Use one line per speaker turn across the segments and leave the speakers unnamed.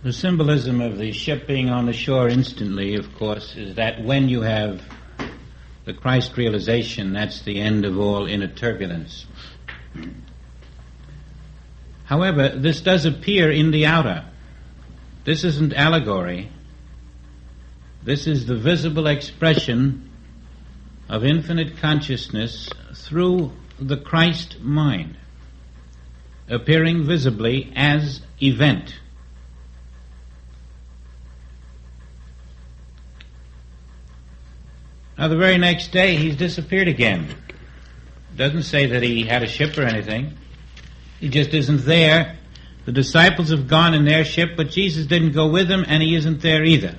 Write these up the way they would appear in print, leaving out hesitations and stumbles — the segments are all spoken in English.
The symbolism of the ship being on the shore instantly, of course, is that when you have the Christ realization, that's the end of all inner turbulence. However, this does appear in the outer. This isn't allegory. This is the visible expression of infinite consciousness through the Christ mind, appearing visibly as event. Now, the very next day, he's disappeared again. Doesn't say that he had a ship or anything. He just isn't there. The disciples have gone in their ship, but Jesus didn't go with them, and he isn't there either.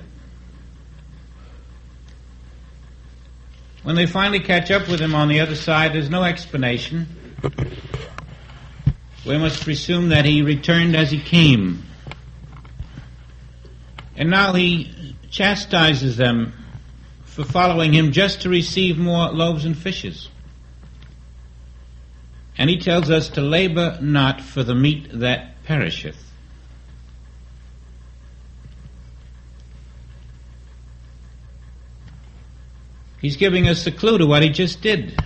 When they finally catch up with him on the other side, there's no explanation. We must presume that he returned as he came. And now he chastises them for following him just to receive more loaves and fishes. And he tells us to labor not for the meat that perisheth. He's giving us a clue to what he just did.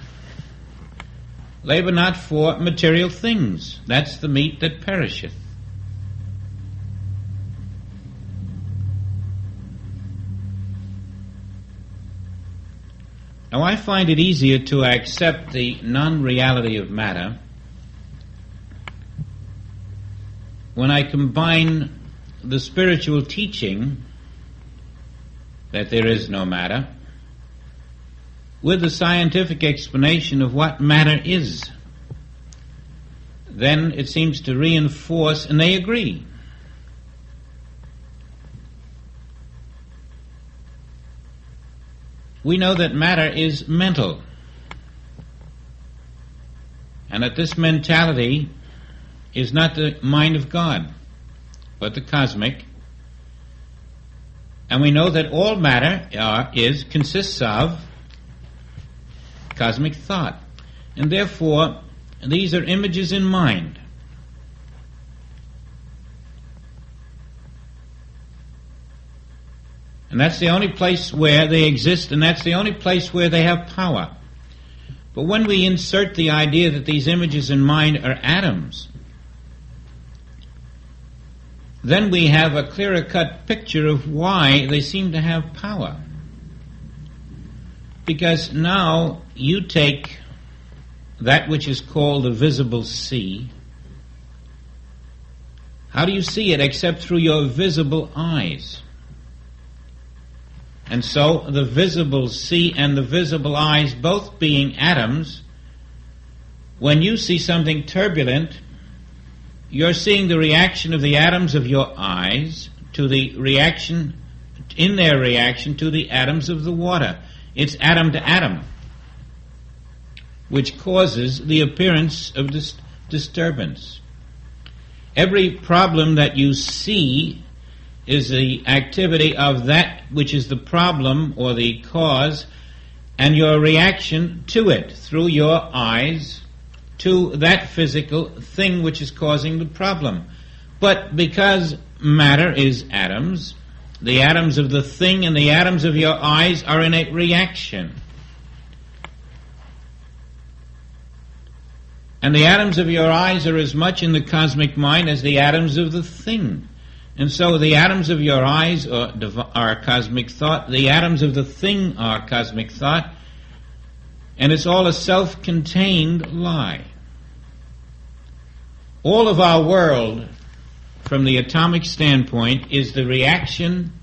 Labor not for material things. That's the meat that perisheth. Now, I find it easier to accept the non-reality of matter when I combine the spiritual teaching that there is no matter with the scientific explanation of what matter is. Then it seems to reinforce, and they agree. We know that matter is mental, and that this mentality is not the mind of God, but the cosmic. And we know that all matter consists of cosmic thought. And therefore, these are images in mind. And that's the only place where they exist, and that's the only place where they have power. But when we insert the idea that these images in mind are atoms, then we have a clearer-cut picture of why they seem to have power. Because now you take that which is called the visible sea. How do you see it except through your visible eyes? And so the visible sea and the visible eyes, both being atoms, when you see something turbulent, you're seeing the reaction of the atoms of your eyes to the reaction, in their reaction to the atoms of the water. It's atom to atom, which causes the appearance of this disturbance. Every problem that you see is the activity of that which is the problem or the cause, and your reaction to it through your eyes to that physical thing which is causing the problem. But because matter is atoms, the atoms of the thing and the atoms of your eyes are in a reaction. And the atoms of your eyes are as much in the cosmic mind as the atoms of the thing. And so the atoms of your eyes are cosmic thought, the atoms of the thing are cosmic thought, and it's all a self-contained lie. All of our world, from the atomic standpoint, is the reaction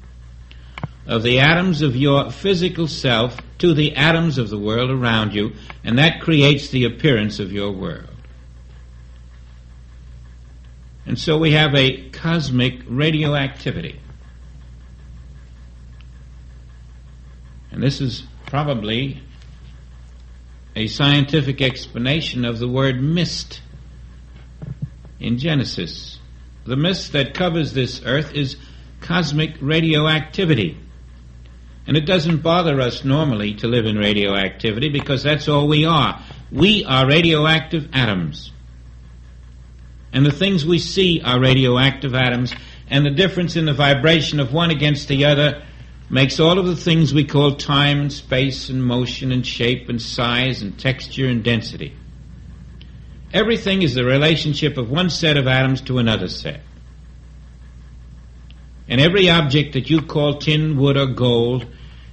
of the atoms of your physical self to the atoms of the world around you, and that creates the appearance of your world. And so we have a cosmic radioactivity. And this is probably a scientific explanation of the word mist in Genesis. The mist that covers this earth is cosmic radioactivity. And it doesn't bother us normally to live in radioactivity because that's all we are. We are radioactive atoms. And the things we see are radioactive atoms, and the difference in the vibration of one against the other makes all of the things we call time and space and motion and shape and size and texture and density. Everything is the relationship of one set of atoms to another set. And every object that you call tin, wood, or gold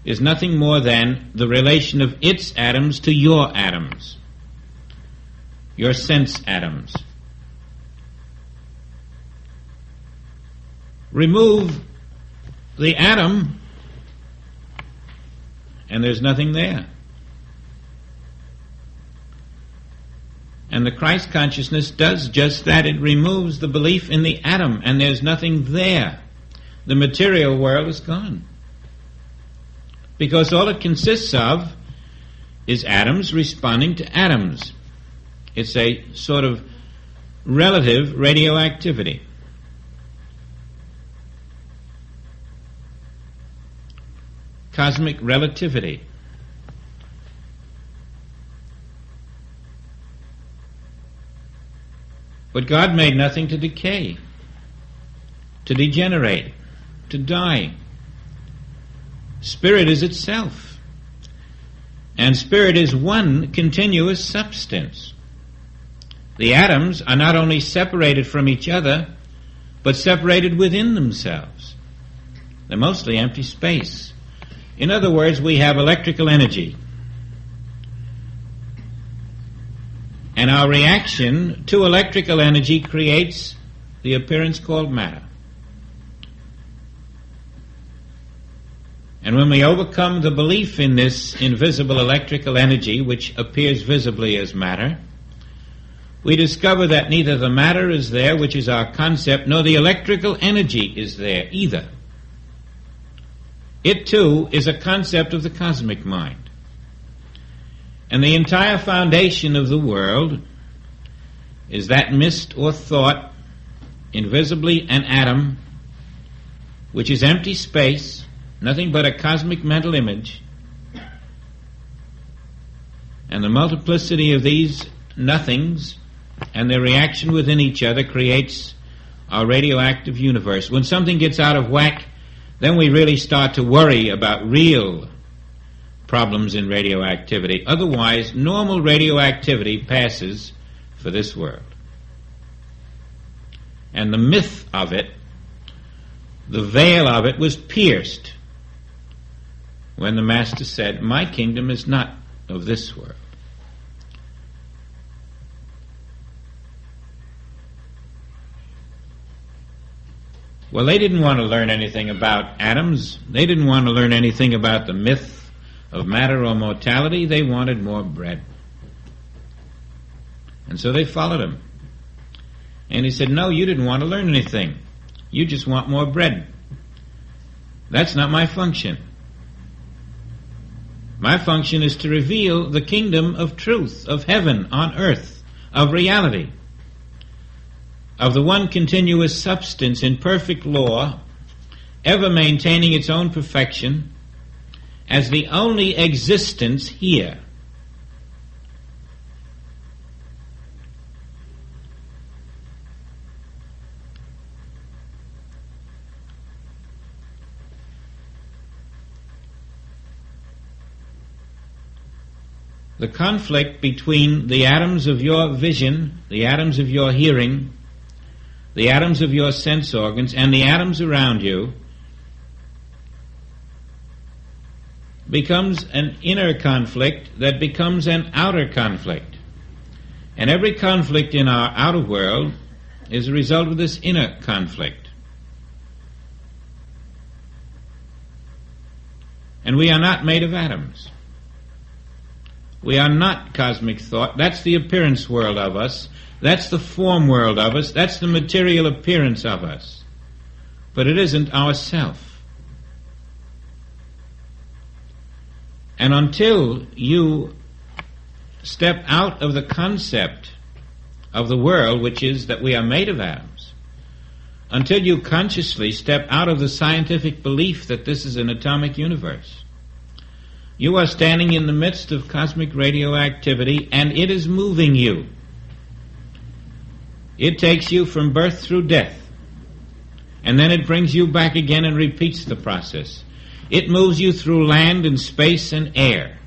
is nothing more than the relation of its atoms to your atoms, your sense atoms. Remove the atom, and there's nothing there. And the Christ consciousness does just that. It removes the belief in the atom, and there's nothing there. The material world is gone. Because all it consists of is atoms responding to atoms. It's a sort of relative radioactivity. Cosmic relativity. But God made nothing to decay, to degenerate, to die. Spirit is itself. And spirit is one continuous substance. The atoms are not only separated from each other, but separated within themselves. They're mostly empty space. In other words, we have electrical energy. And our reaction to electrical energy creates the appearance called matter. And when we overcome the belief in this invisible electrical energy, which appears visibly as matter, we discover that neither the matter is there, which is our concept, nor the electrical energy is there either. It too is a concept of the cosmic mind. And the entire foundation of the world is that mist or thought, invisibly an atom, which is empty space, nothing but a cosmic mental image. And the multiplicity of these nothings and their reaction within each other creates our radioactive universe. When something gets out of whack, then we really start to worry about real problems in radioactivity. Otherwise, normal radioactivity passes for this world. And the myth of it, the veil of it, was pierced when the Master said, "My kingdom is not of this world." Well, they didn't want to learn anything about atoms. They didn't want to learn anything about the myth of matter or mortality. They wanted more bread. And so they followed him. And he said, "No, you didn't want to learn anything. You just want more bread. That's not my function. My function is to reveal the kingdom of truth, of heaven on earth, of reality, of the one continuous substance in perfect law, ever maintaining its own perfection as the only existence here." The conflict between the atoms of your vision, the atoms of your hearing, the atoms of your sense organs, and the atoms around you becomes an inner conflict that becomes an outer conflict. And every conflict in our outer world is a result of this inner conflict. And we are not made of atoms. We are not cosmic thought. That's the appearance world of us. That's the form world of us. That's the material appearance of us. But it isn't ourself. And until you step out of the concept of the world, which is that we are made of atoms, until you consciously step out of the scientific belief that this is an atomic universe, you are standing in the midst of cosmic radioactivity, and it is moving you. It takes you from birth through death. and then it brings you back again and repeats the process. It moves you through land and space and air.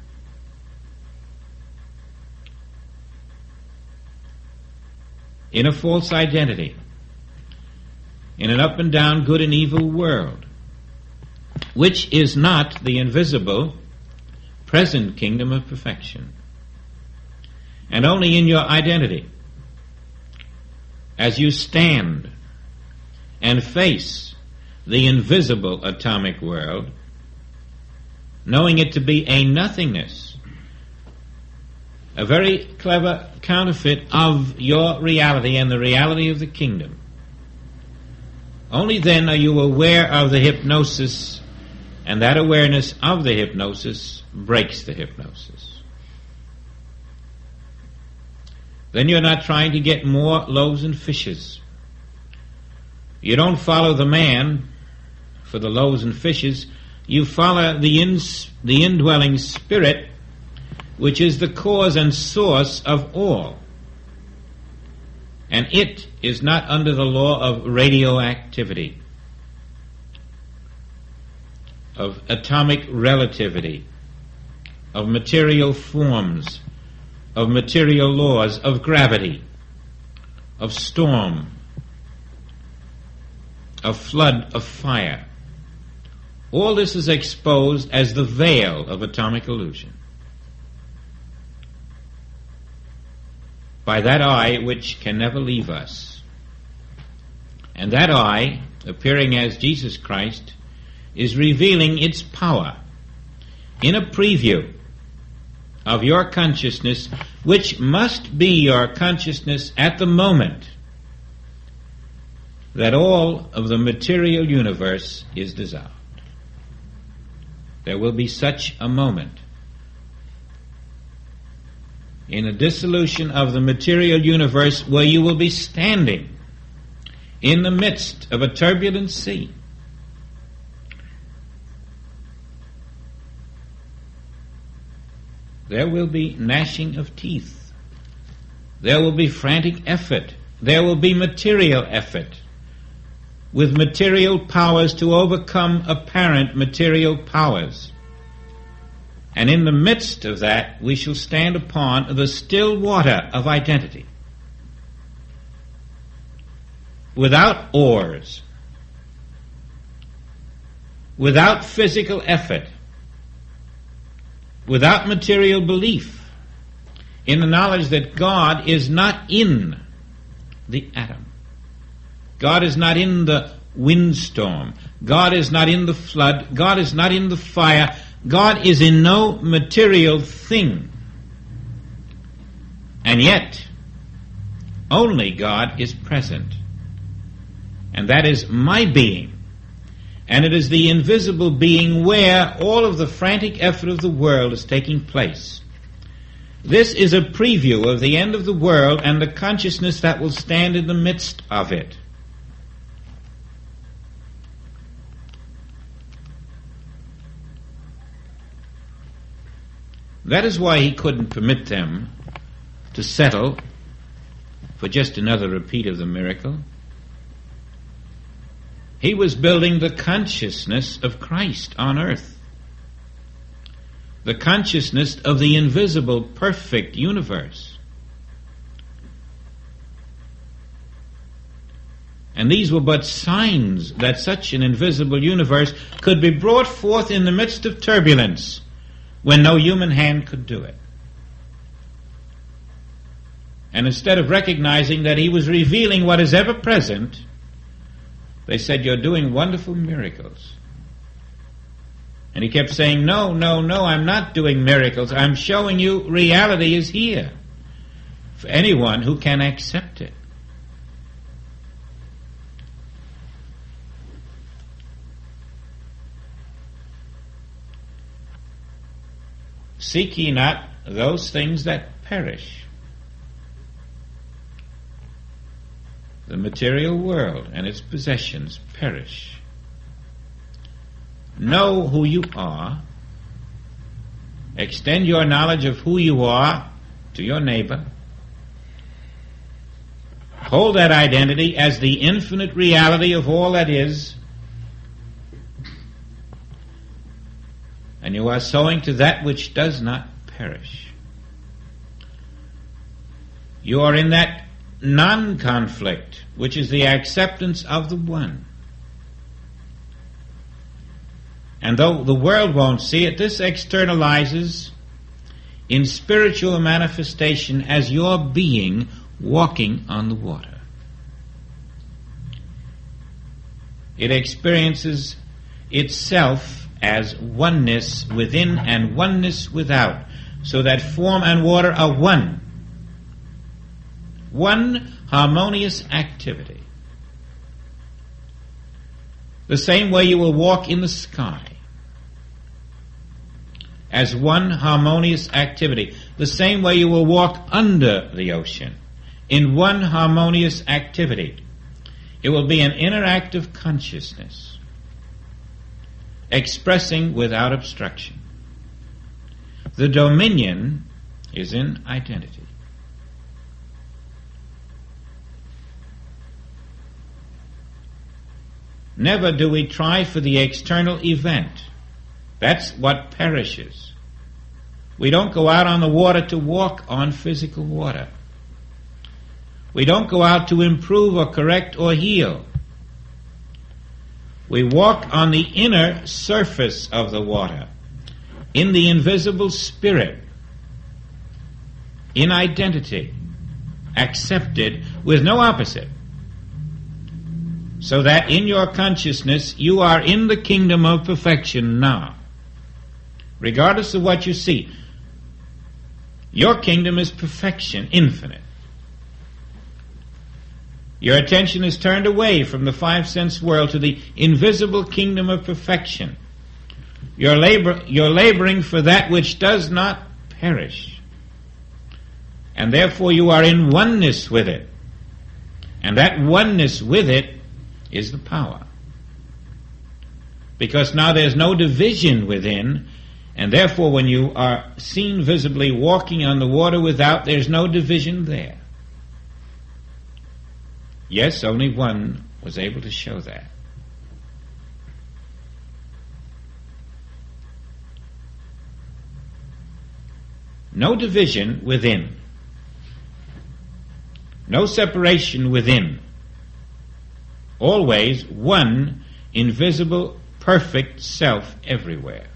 In a false identity, in an up and down, good and evil world, which is not the invisible, present kingdom of perfection. And only in your identity, as you stand and face the invisible atomic world, knowing it to be a nothingness, a very clever counterfeit of your reality and the reality of the kingdom, only then are you aware of the hypnosis, and that awareness of the hypnosis breaks the hypnosis. Then you're not trying to get more loaves and fishes. You don't follow the man for the loaves and fishes. You follow the indwelling spirit, which is the cause and source of all. And it is not under the law of radioactivity, of atomic relativity, of material forms, of material laws, of gravity, of storm, of flood, of fire. All this is exposed as the veil of atomic illusion by that eye which can never leave us. And that eye, appearing as Jesus Christ, is revealing its power in a preview of your consciousness, which must be your consciousness at the moment that all of the material universe is dissolved. There will be such a moment in a dissolution of the material universe where you will be standing in the midst of a turbulent sea. There will be gnashing of teeth. There will be frantic effort. There will be material effort with material powers to overcome apparent material powers. And in the midst of that, we shall stand upon the still water of identity, without oars, without physical effort, without material belief, in the knowledge that God is not in the atom. God is not in the windstorm. God is not in the flood. God is not in the fire. God is in no material thing. And yet, only God is present. And that is my being. And it is the invisible being where all of the frantic effort of the world is taking place. This is a preview of the end of the world and the consciousness that will stand in the midst of it. That is why he couldn't permit them to settle for just another repeat of the miracle. He was building the consciousness of Christ on earth, the consciousness of the invisible, perfect universe. And these were but signs that such an invisible universe could be brought forth in the midst of turbulence when no human hand could do it. And instead of recognizing that he was revealing what is ever present, they said, "You're doing wonderful miracles." And he kept saying, "No, no, no, I'm not doing miracles. I'm showing you reality is here for anyone who can accept it." Seek ye not those things that perish. The material world and its possessions perish. Know who you are. Extend your knowledge of who you are to your neighbor. Hold that identity as the infinite reality of all that is, and you are sowing to that which does not perish. You are in that non-conflict, which is the acceptance of the one. And though the world won't see it, this externalizes in spiritual manifestation as your being walking on the water. It experiences itself as oneness within and oneness without, so that form and water are one. One harmonious activity. The same way you will walk in the sky, as one harmonious activity. The same way you will walk under the ocean, in one harmonious activity. It will be an interactive consciousness, expressing without obstruction. The dominion is in identity. Never do we try for the external event. That's what perishes. We don't go out on the water to walk on physical water. We don't go out to improve or correct or heal. We walk on the inner surface of the water, in the invisible spirit, in identity, accepted with no opposite. So that in your consciousness you are in the kingdom of perfection now. Regardless of what you see, your kingdom is perfection, infinite. Your attention is turned away from the five-sense world to the invisible kingdom of perfection. You're laboring for that which does not perish. And therefore you are in oneness with it. And that oneness with it is the power. Because now there's no division within, and therefore when you are seen visibly walking on the water without, there's no division there. Yes, only one was able to show that. No division within. No separation within. Always one invisible, perfect self everywhere.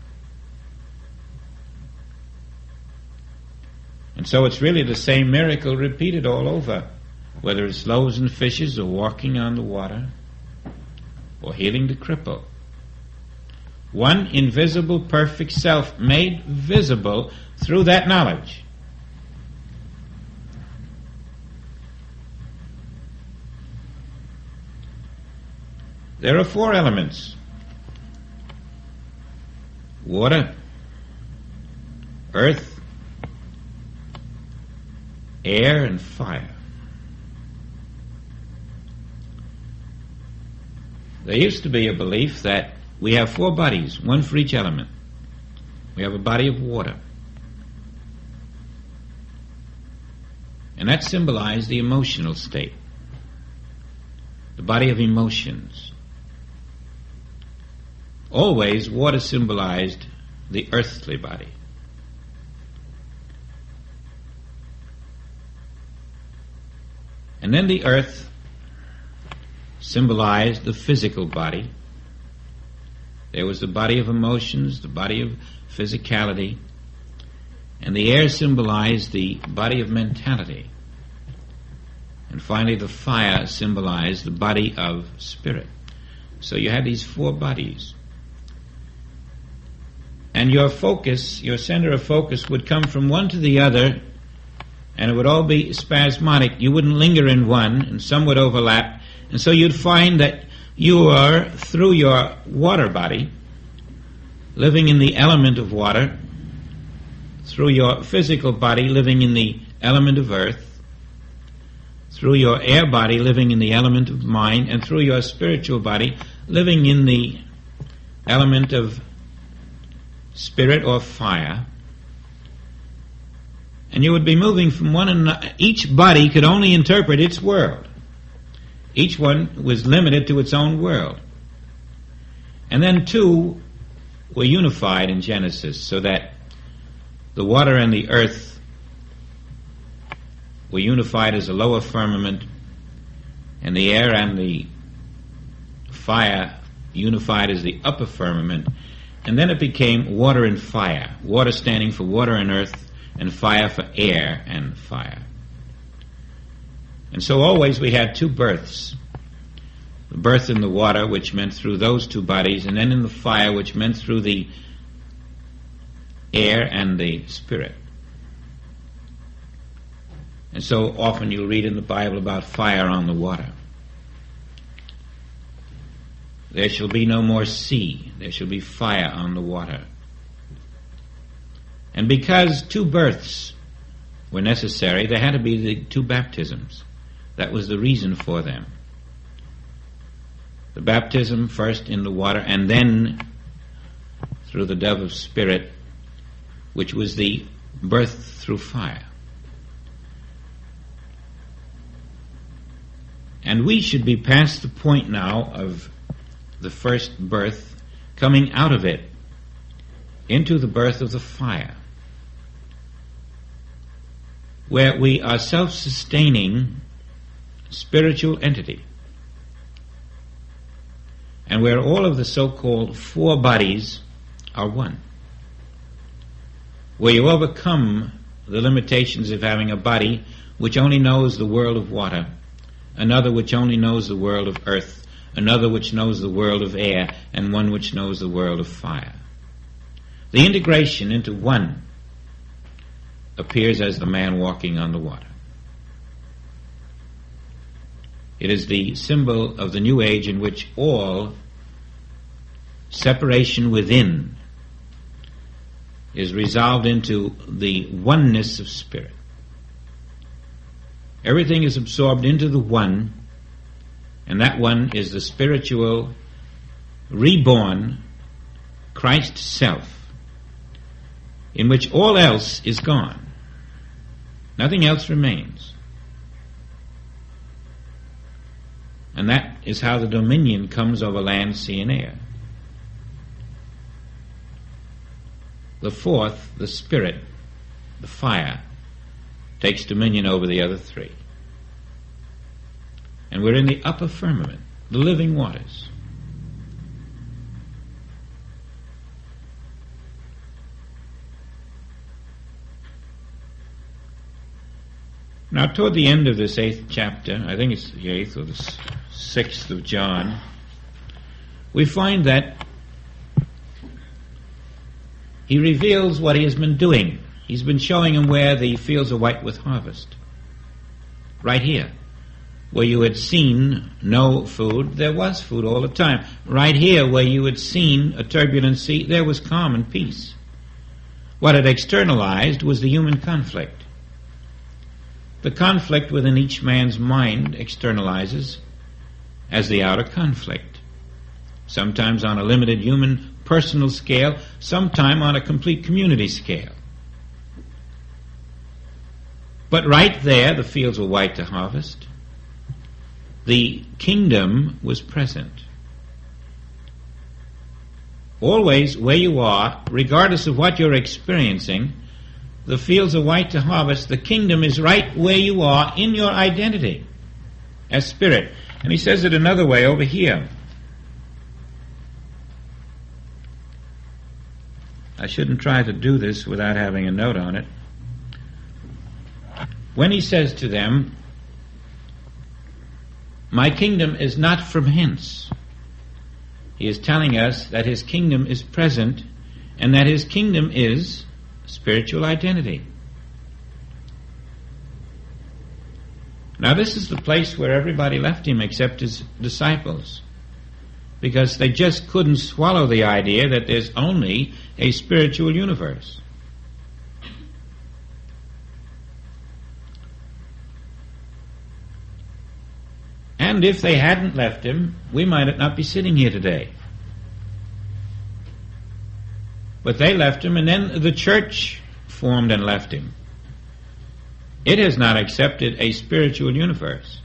And so it's really the same miracle repeated all over, whether it's loaves and fishes or walking on the water or healing the cripple. One invisible, perfect self made visible through that knowledge. There are four elements: water, earth, air, and fire. There used to be a belief that we have four bodies, one for each element. We have a body of water. And that symbolized the emotional state, the body of emotions. Always water symbolized the earthly body. And then the earth symbolized the physical body. There was the body of emotions, the body of physicality, and the air symbolized the body of mentality. And finally the fire symbolized the body of spirit. So you had these four bodies. And your focus, your center of focus, would come from one to the other, and it would all be spasmodic. You wouldn't linger in one, and some would overlap. And so you'd find that you are, through your water body, living in the element of water, through your physical body, living in the element of earth, through your air body, living in the element of mind, and through your spiritual body, living in the element of spirit or fire. And you would be moving from one another. Each body could only interpret its world. Each one was limited to its own world. And then two were unified in Genesis, so that the water and the earth were unified as a lower firmament, and the air and the fire unified as the upper firmament. And then it became water and fire, water standing for water and earth, and fire for air and fire. And so always we had two births. The birth in the water, which meant through those two bodies, and then in the fire, which meant through the air and the spirit. And so often you'll read in the Bible about fire on the water. There shall be no more sea. There shall be fire on the water. And because two births were necessary, there had to be the two baptisms. That was the reason for them. The baptism first in the water, and then through the dove of spirit, which was the birth through fire. And we should be past the point now of the first birth, coming out of it into the birth of the fire, where we are self-sustaining spiritual entity, and where all of the so-called four bodies are one, where you overcome the limitations of having a body which only knows the world of water, another which only knows the world of earth, another which knows the world of air, and one which knows the world of fire. The integration into one appears as the man walking on the water. It is the symbol of the new age in which all separation within is resolved into the oneness of spirit. Everything is absorbed into the one, and that one is the spiritual, reborn Christ self, in which all else is gone. Nothing else remains. And that is how the dominion comes over land, sea, and air. The fourth, the spirit, the fire, takes dominion over the other three. And we're in the upper firmament, the living waters. Now, toward the end of this 8th chapter, I think it's the 8th or the 6th of John, we find that he reveals what he has been doing. He's been showing him where the fields are white with harvest. Right here. Where you had seen no food, there was food all the time. Right here, where you had seen a turbulent sea, there was calm and peace. What it externalized was the human conflict. The conflict within each man's mind externalizes as the outer conflict, sometimes on a limited human personal scale, sometime on a complete community scale. But right there, the fields were white to harvest. The kingdom was present. Always where you are, regardless of what you're experiencing, the fields are white to harvest. The kingdom is right where you are in your identity as spirit. And he says it another way over here. I shouldn't try to do this without having a note on it. When he says to them, my kingdom is not from hence, he is telling us that his kingdom is present and that his kingdom is spiritual identity. Now this is the place where everybody left him except his disciples, because they just couldn't swallow the idea that there's only a spiritual universe. And if they hadn't left him, we might not be sitting here today. But they left him, and then the church formed and left him. It has not accepted a spiritual universe.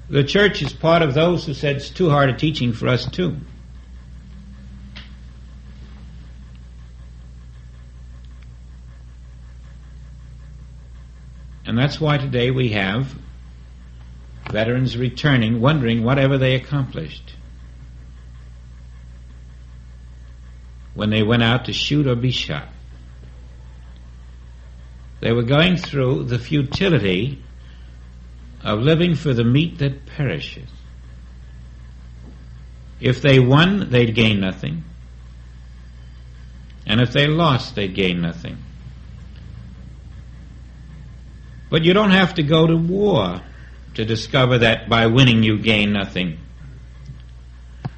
The church is part of those who said it's too hard a teaching for us too. And that's why today we have veterans returning, wondering whatever they accomplished when they went out to shoot or be shot. They were going through the futility of living for the meat that perishes. If they won, they'd gain nothing. And if they lost, they'd gain nothing. But you don't have to go to war to discover that by winning you gain nothing.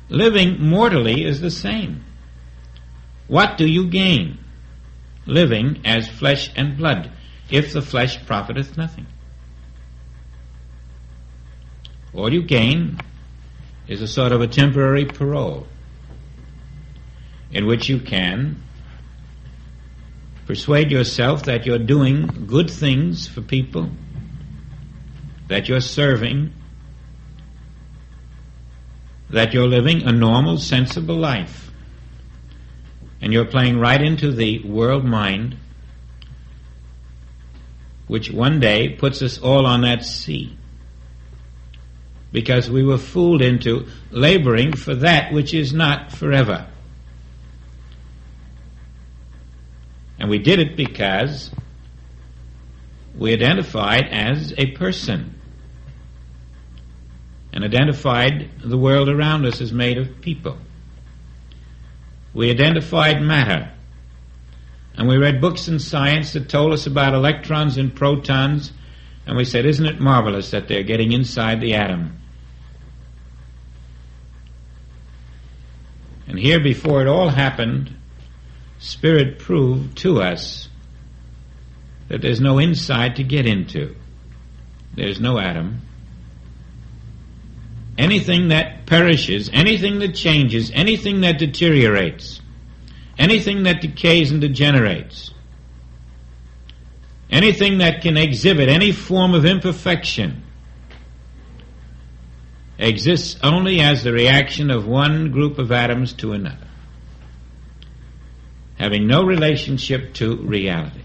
Living mortally is the same. What do you gain? Living as flesh and blood, if the flesh profiteth nothing. All you gain is a sort of a temporary parole in which you can persuade yourself that you're doing good things for people, that you're serving, that you're living a normal, sensible life. And you're playing right into the world mind, which one day puts us all on that sea. Because we were fooled into laboring for that which is not forever. And we did it because we identified as a person and identified the world around us as made of people. We identified matter, and we read books in science that told us about electrons and protons, and we said, isn't it marvelous that they're getting inside the atom? And here, before it all happened, Spirit proved to us that there's no inside to get into. There's no atom. Anything that perishes, anything that changes, anything that deteriorates, anything that decays and degenerates, anything that can exhibit any form of imperfection, exists only as the reaction of one group of atoms to another, having no relationship to reality.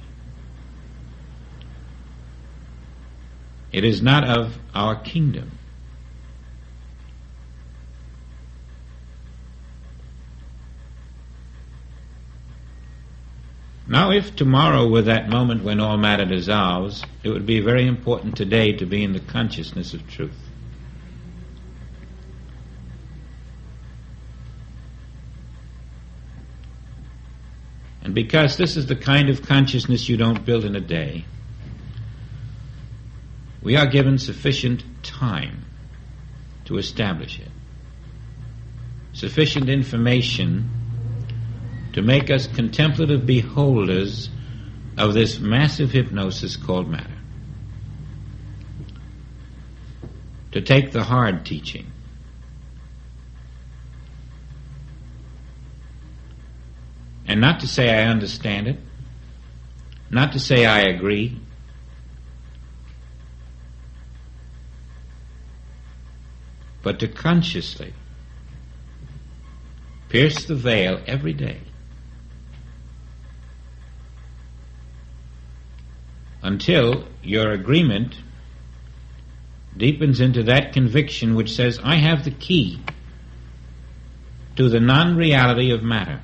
It is not of our kingdom. Now, if tomorrow were that moment when all matter dissolves, it would be very important today to be in the consciousness of truth. And because this is the kind of consciousness you don't build in a day, we are given sufficient time to establish it. Sufficient information to make us contemplative beholders of this massive hypnosis called matter. To take the hard teaching. And not to say I understand it, not to say I agree, but to consciously pierce the veil every day until your agreement deepens into that conviction which says, I have the key to the non-reality of matter.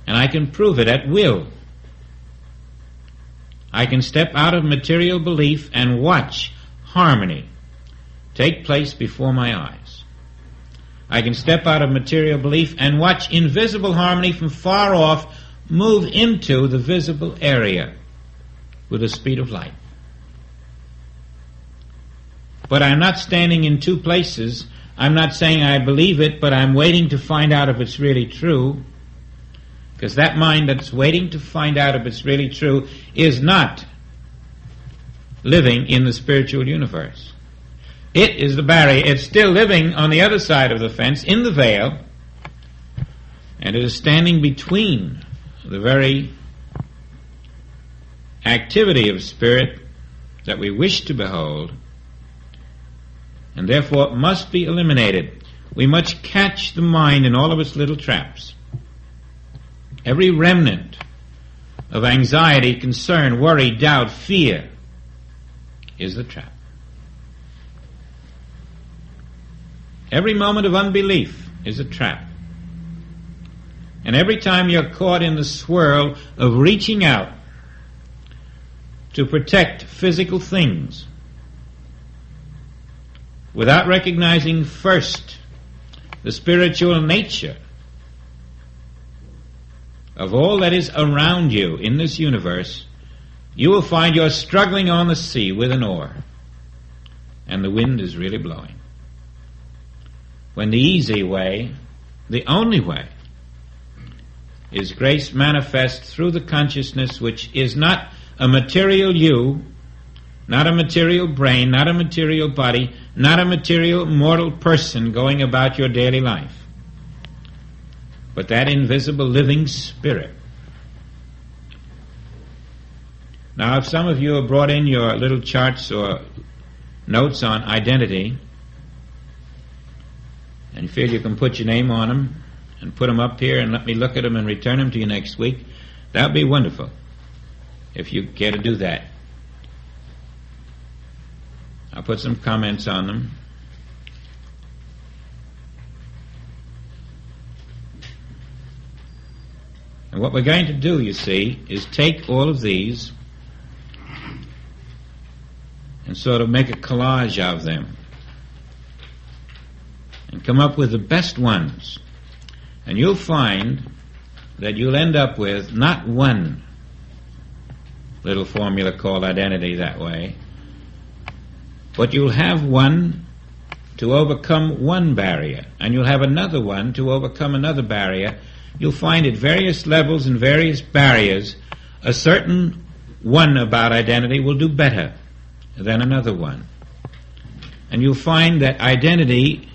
And I can prove it at will. I can step out of material belief and watch harmony take place before my eyes. I can step out of material belief and watch invisible harmony from far off move into the visible area with the speed of light. But I'm not standing in two places. I'm not saying I believe it, but I'm waiting to find out if it's really true. Because that mind that's waiting to find out if it's really true is not living in the spiritual universe. It is the barrier. It's still living on the other side of the fence, in the veil, and it is standing between the very activity of spirit that we wish to behold and therefore must be eliminated. We must catch the mind in all of its little traps. Every remnant of anxiety, concern, worry, doubt, fear is the trap. Every moment of unbelief is a trap. And every time you're caught in the swirl of reaching out to protect physical things without recognizing first the spiritual nature of all that is around you in this universe, you will find you're struggling on the sea with an oar, and the wind is really blowing. When the easy way, the only way, is grace manifest through the consciousness which is not a material you, not a material brain, not a material body, not a material mortal person going about your daily life, but that invisible living spirit. Now, if some of you have brought in your little charts or notes on identity, and you feel you can put your name on them and put them up here and let me look at them and return them to you next week, that would be wonderful if you care to do that. I'll put some comments on them. And what we're going to do, you see, is take all of these and sort of make a collage of them and come up with the best ones. And you'll find that you'll end up with not one little formula called identity that way, but you'll have one to overcome one barrier, and you'll have another one to overcome another barrier. You'll find at various levels and various barriers a certain one about identity will do better than another one. And you'll find that identity,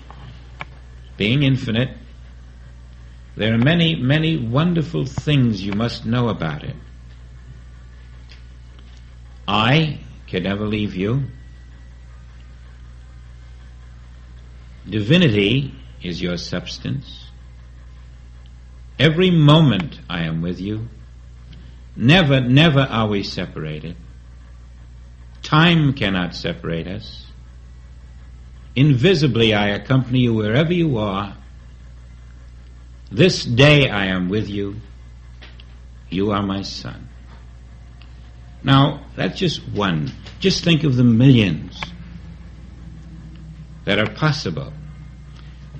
being infinite, there are many, many wonderful things you must know about it. I can never leave you. Divinity is your substance. Every moment I am with you. Never, never are we separated. Time cannot separate us. Invisibly I accompany you wherever you are. This day I am with you. You are my son. Now, that's just one. Just think of the millions that are possible.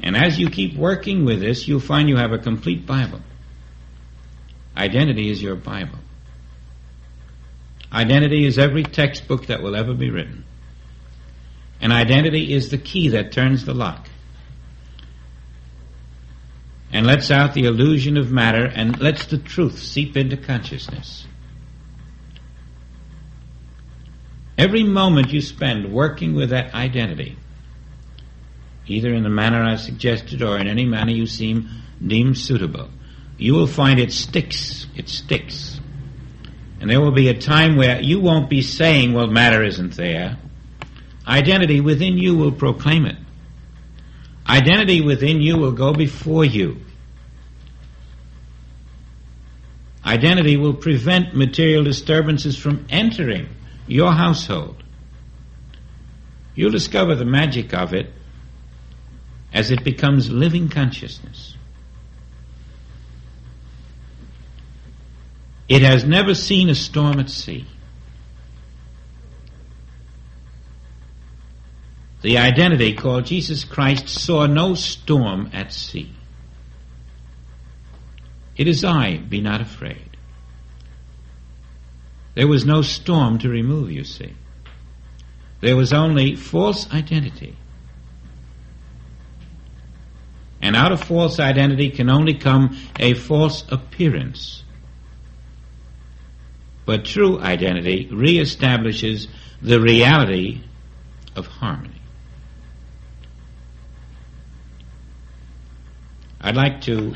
And as you keep working with this, you'll find you have a complete Bible. Identity is your Bible. Identity is every textbook that will ever be written. And identity is the key that turns the lock and lets out the illusion of matter and lets the truth seep into consciousness. Every moment you spend working with that identity, either in the manner I suggested or in any manner you deem suitable, you will find it sticks. It sticks. And there will be a time where you won't be saying, well, matter isn't there. Identity within you will proclaim it. Identity within you will go before you. Identity will prevent material disturbances from entering your household. You'll discover the magic of it as it becomes living consciousness. It has never seen a storm at sea. The identity called Jesus Christ saw no storm at sea. It is I, be not afraid. There was no storm to remove, you see. There was only false identity. And out of false identity can only come a false appearance. But true identity reestablishes the reality of harmony. I'd like to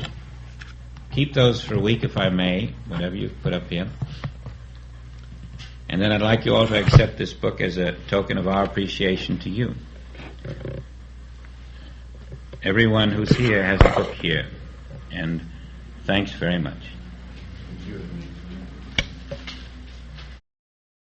keep those for a week, if I may, whatever you've put up here. And then I'd like you all to accept this book as a token of our appreciation to you. Everyone who's here has a book here, and thanks very much.